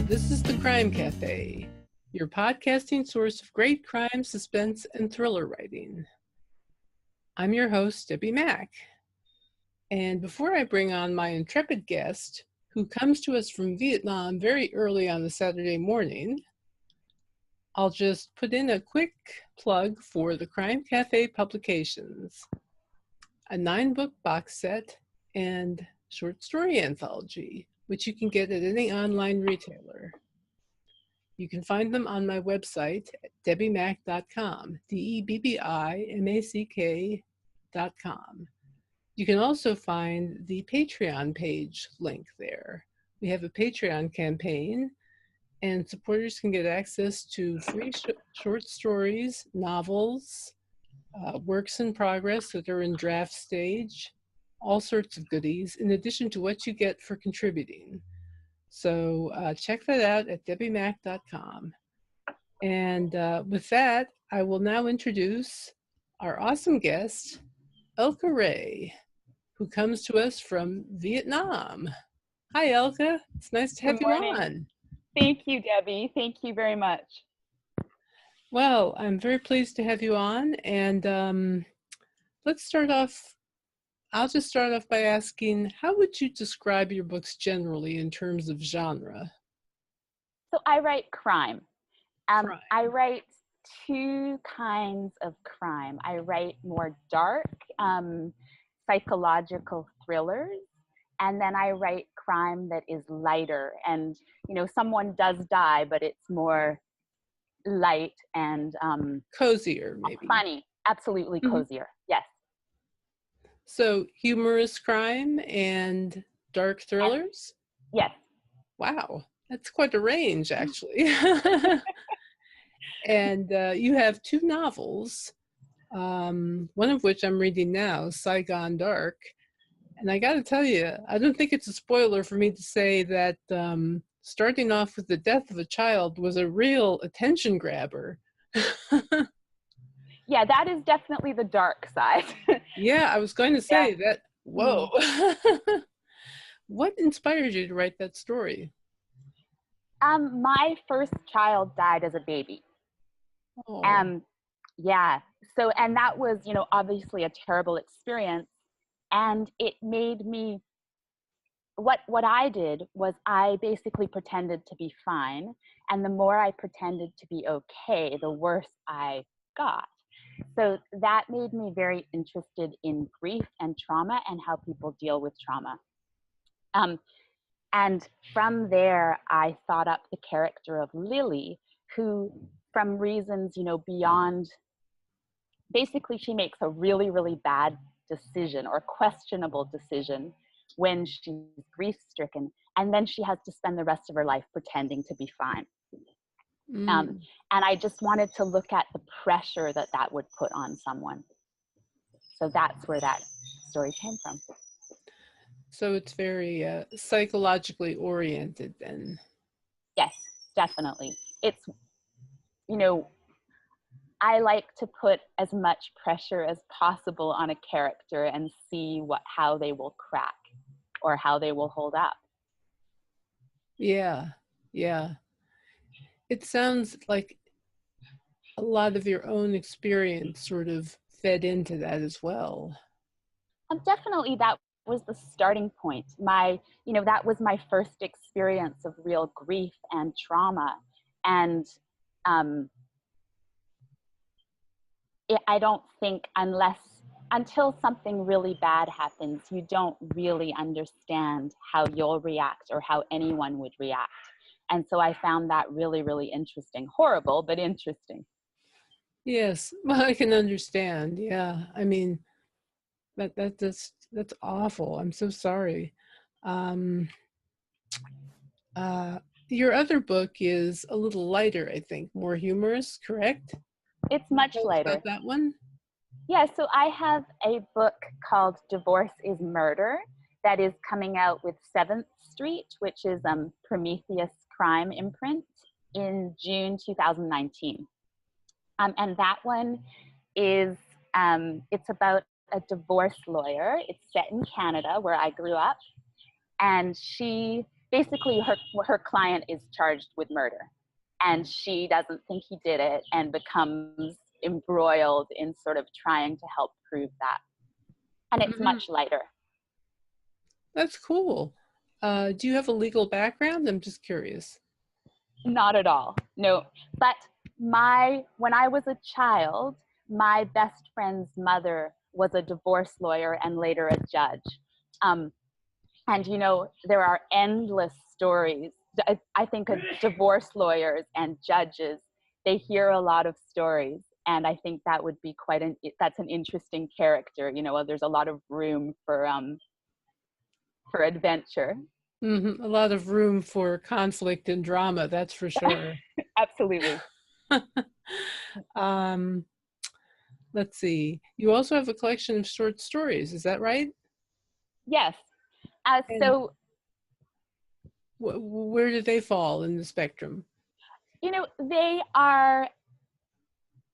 This is the Crime Cafe, your podcasting source of great crime, suspense, and thriller writing. I'm your host, Debbi Mack. And before I bring on my intrepid guest, who comes to us from Vietnam very early on a Saturday morning, I'll just put in a quick plug for the Crime Cafe publications, a 9-book box set and short story anthology, which you can get at any online retailer. You can find them on my website at debbimack.com, DEBBIMACK.com. You can also find the Patreon page link there. We have a Patreon campaign, and supporters can get access to free short stories, novels, works in progress that are in draft stage, all sorts of goodies, in addition to what you get for contributing. So check that out at debbimack.com. And with that, I will now introduce our awesome guest, Elka Ray, who comes to us from Vietnam. Hi, Elka. It's nice to have you on. Thank you, Debbi. Thank you very much. Well, I'm very pleased to have you on. And let's start off. I'll just start off by asking, how would you describe your books generally in terms of genre? So I write crime. I write two kinds of crime. I write more dark, psychological thrillers, and then I write crime that is lighter. And, you know, someone does die, but it's more light and cozier, maybe. Funny. Absolutely cozier. Yes. So humorous crime and dark thrillers? Yes. Wow, that's quite a range, actually. And you have two novels, one of which I'm reading now, Saigon Dark. And I got to tell you, I don't think it's a spoiler for me to say that starting off with the death of a child was a real attention grabber. Yeah, that is definitely the dark side. Yeah, I was going to say that. Whoa. What inspired you to write that story? My first child died as a baby. Oh. Yeah. So, and that was, you know, obviously a terrible experience. And it made me, what I did was I basically pretended to be fine. And the more I pretended to be okay, the worse I got. So that made me very interested in grief and trauma and how people deal with trauma. And from there, I thought up the character of Lily, who, from reasons, you know, beyond, basically she makes a really, really bad decision or questionable decision when she's grief-stricken, and then she has to spend the rest of her life pretending to be fine. And I just wanted to look at the pressure that that would put on someone. So that's where that story came from. So it's very psychologically oriented then. Yes, definitely. It's, you know, I like to put as much pressure as possible on a character and see how they will crack or how they will hold up. Yeah, yeah. It sounds like a lot of your own experience sort of fed into that as well. Definitely, that was the starting point. That was my first experience of real grief and trauma. And I don't think until something really bad happens, you don't really understand how you'll react or how anyone would react. And so I found that really, really interesting. Horrible, but interesting. Yes, well, I can understand. Yeah, I mean, that's awful. I'm so sorry. Your other book is a little lighter, I think, more humorous, correct? It's much lighter. About that one? Yeah, so I have a book called Divorce is Murder that is coming out with 7th Street, which is Prometheus Crime imprint, in June 2019. And that one is, it's about a divorce lawyer. It's set in Canada, where I grew up. And she basically her client is charged with murder, and she doesn't think he did it and becomes embroiled in sort of trying to help prove that. And it's Mhm. much lighter. That's cool. Do you have a legal background? I'm just curious. Not at all. No. But when I was a child, my best friend's mother was a divorce lawyer and later a judge. Um, and there are endless stories. I think of divorce lawyers and judges, they hear a lot of stories. And I think that would be that's an interesting character. There's a lot of room for adventure. A lot of room for conflict and drama, that's for sure. Absolutely. um, let's see. You also have a collection of short stories, is that right? Yes. And So, where do they fall in the spectrum?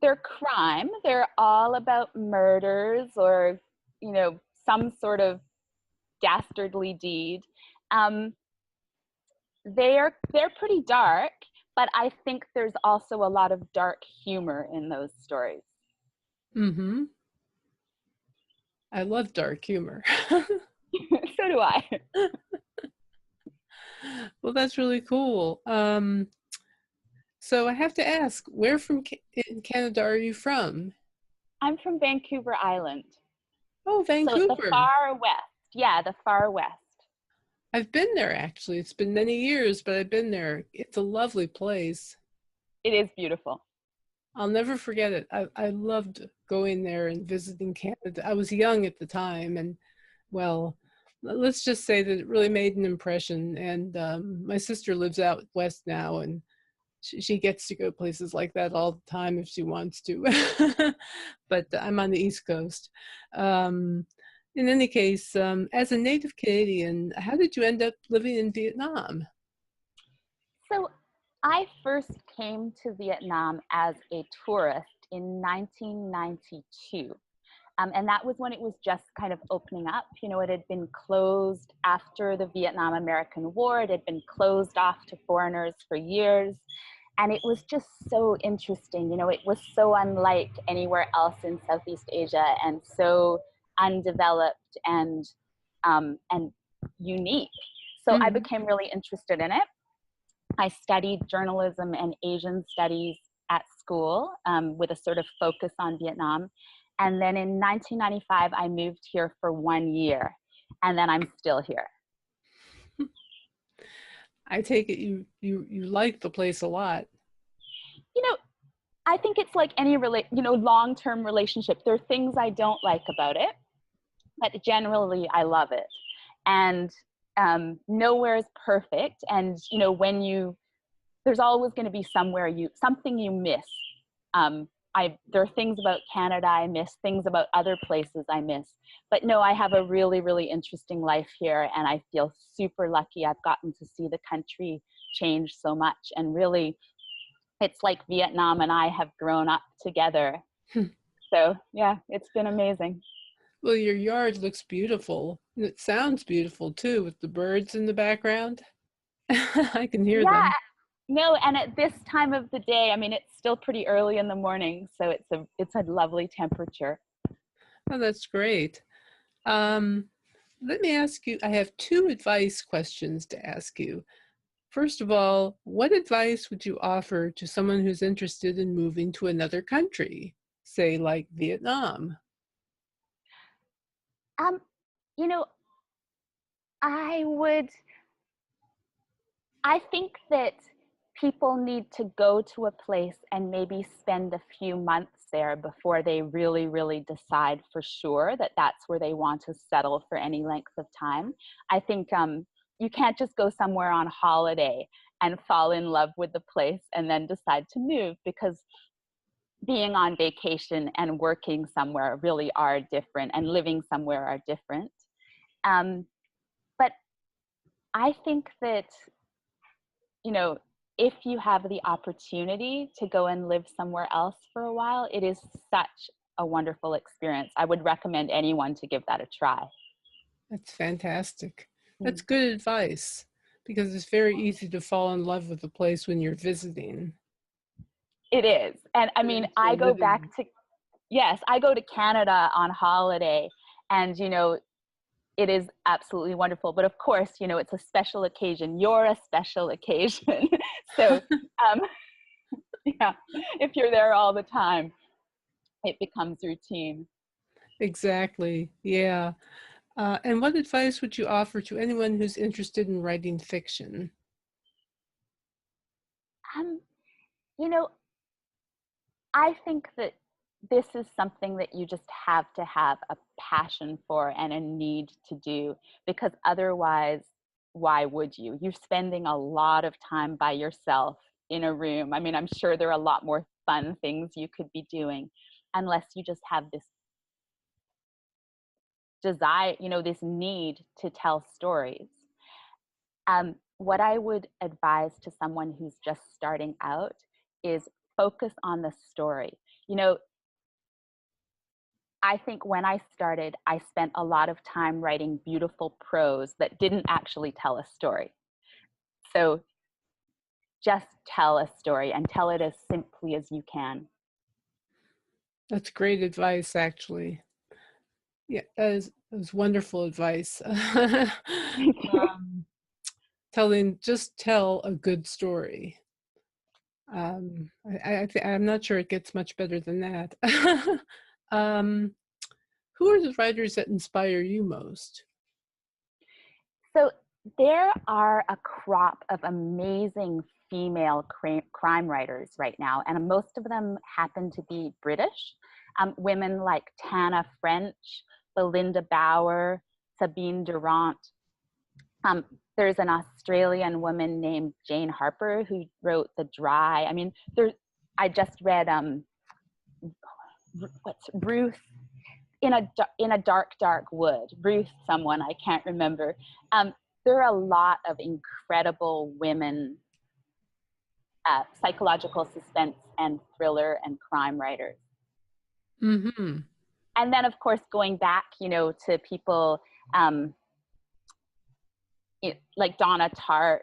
they're crime. They're all about murders or, some sort of dastardly deed. Um, they're pretty dark, but I think there's also a lot of dark humor in those stories. Mm-hmm. I love dark humor. So do I. Well, that's really cool. So I have to ask, where in Canada are you from? I'm from Vancouver Island. Oh, So the Vancouver. far west. Yeah, the far west. I've been there actually. It's been many years, but I've been there. It's a lovely place. It is beautiful. I'll never forget it. I loved going there and visiting Canada. I was young at the time, and well, let's just say that it really made an impression. And my sister lives out west now, and she gets to go places like that all the time if she wants to. But I'm on the East Coast. In any case, as a native Canadian, how did you end up living in Vietnam? So I first came to Vietnam as a tourist in 1992. And that was when it was just kind of opening up. It had been closed after the Vietnam-American War. It had been closed off to foreigners for years. And it was just so interesting. It was so unlike anywhere else in Southeast Asia and so undeveloped and unique. So I Mm-hmm. became really interested in it. I studied journalism and Asian studies at school with a sort of focus on Vietnam. And then in 1995, I moved here for 1 year, and then I'm still here. I take it you like the place a lot. You know, I think it's like any long-term relationship. There are things I don't like about it, but generally I love it. And nowhere is perfect. And there's always going to be something you miss. There are things about Canada I miss, things about other places I miss. But no, I have a really, really interesting life here, and I feel super lucky. I've gotten to see the country change so much, and really, it's like Vietnam and I have grown up together. So yeah, it's been amazing. Well, your yard looks beautiful. And it sounds beautiful too, with the birds in the background. I can hear Yeah, them. no, and at this time of the day, I mean, it's still pretty early in the morning, so it's a lovely temperature. Oh, that's great. Um, Let me ask you, I have two advice questions to ask you. First of all, what advice would you offer to someone who's interested in moving to another country, say like Vietnam? Um, you know, I would I think that people need to go to a place and maybe spend a few months there before they really, really decide for sure that that's where they want to settle for any length of time. I think you can't just go somewhere on holiday and fall in love with the place and then decide to move, because being on vacation and working somewhere really are different, and living somewhere are different. Um, but I think that if you have the opportunity to go and live somewhere else for a while, it is such a wonderful experience. I would recommend anyone to give that a try. That's fantastic. That's Mm. good advice because it's very easy to fall in love with a place when you're visiting. It is. And I mean, I go back to, yes, I go to Canada on holiday, and, you know, it is absolutely wonderful. But of course, you know, it's a special occasion. You're a special occasion. So, yeah, if you're there all the time, it becomes routine. Exactly. Yeah. And what advice would you offer to anyone who's interested in writing fiction? Um, you know, I think that this is something that you just have to have a passion for and a need to do, because otherwise, why would you? You're spending a lot of time by yourself in a room. I mean, I'm sure there are a lot more fun things you could be doing, unless you just have this desire, you know, this need to tell stories. What I would advise to someone who's just starting out is focus on the story. You know, I think when I started, I spent a lot of time writing beautiful prose that didn't actually tell a story. So just tell a story, and tell it as simply as you can. That's great advice, actually. Yeah, that is wonderful advice. Thank you. Just tell a good story. I'm not sure it gets much better than that. um, who are the writers that inspire you most? So there are a crop of amazing female crime writers right now, and most of them happen to be British. Women like Tana French, Belinda Bauer, Sabine Durant. Um, there's an Australian woman named Jane Harper who wrote The Dry. I mean, I just read what's Ruth in a dark wood. Ruth, someone I can't remember. There are a lot of incredible women psychological suspense and thriller and crime writers. Mm-hmm. And then, of course, going back, you know, to people like Donna Tartt.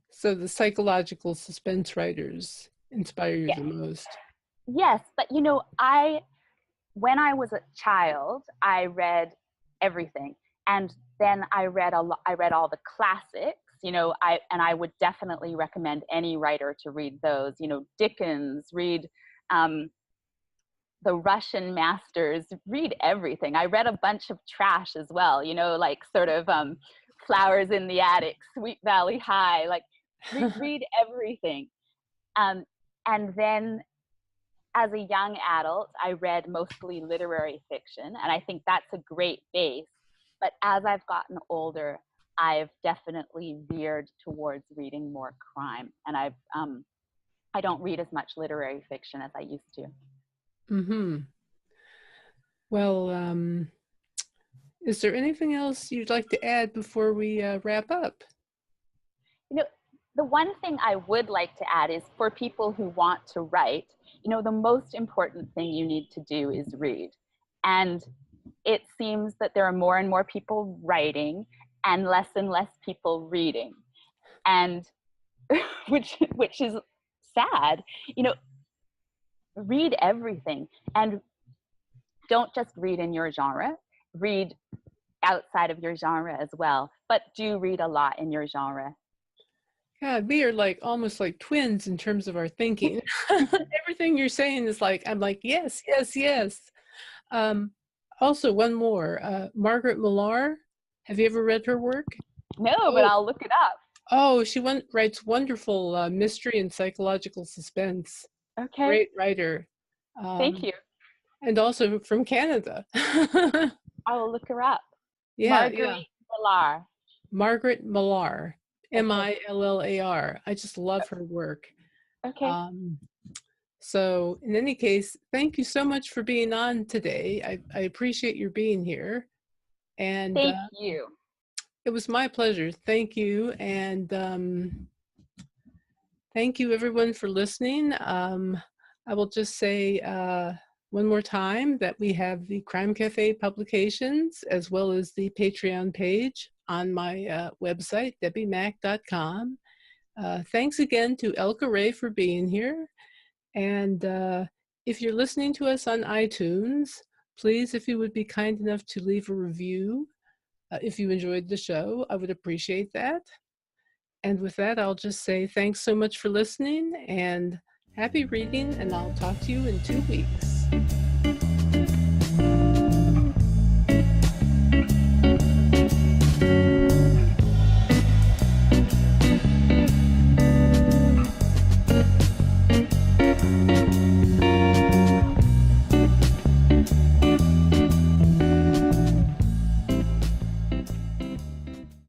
So the psychological suspense writers inspire you Yes. the most. Yes, but you know, when I was a child, I read everything, and then I read all the classics. You know, I would definitely recommend any writer to read those. You know, Dickens, read the Russian masters, read everything. I read a bunch of trash as well. You know, like sort of Flowers in the Attic, Sweet Valley High. Like read everything, and then as a young adult, I read mostly literary fiction, and I think that's a great base. But as I've gotten older, I've definitely veered towards reading more crime, and I don't read as much literary fiction as I used to. Mm-hmm. Well, is there anything else you'd like to add before we wrap up? You know, the one thing I would like to add is for people who want to write, you know, the most important thing you need to do is read. And it seems that there are more and more people writing and less people reading. And which is sad. You know, read everything, and don't just read in your genre, read outside of your genre as well, but do read a lot in your genre. God, we are like almost like twins in terms of our thinking. Everything you're saying is like, I'm like, yes, yes, yes. Also, one more, Margaret Millar. Have you ever read her work? No, Oh, but I'll look it up. oh, she writes wonderful mystery and psychological suspense. Okay. Great writer. Thank you. And also from Canada. I will look her up. Yeah, yeah. Marguerite Millar. Margaret Millar, Okay. Millar. I just love her work. Okay. So in any case, thank you so much for being on today. I appreciate your being here. And Thank you. it was my pleasure. Thank you. And thank you everyone for listening. I will just say One more time that we have the Crime Cafe publications as well as the Patreon page on my website, debbimack.com. Thanks again to Elka Ray for being here. And if you're listening to us on iTunes, please, if you would be kind enough to leave a review, if you enjoyed the show, I would appreciate that. And with that, I'll just say thanks so much for listening and happy reading, and I'll talk to you in 2 weeks.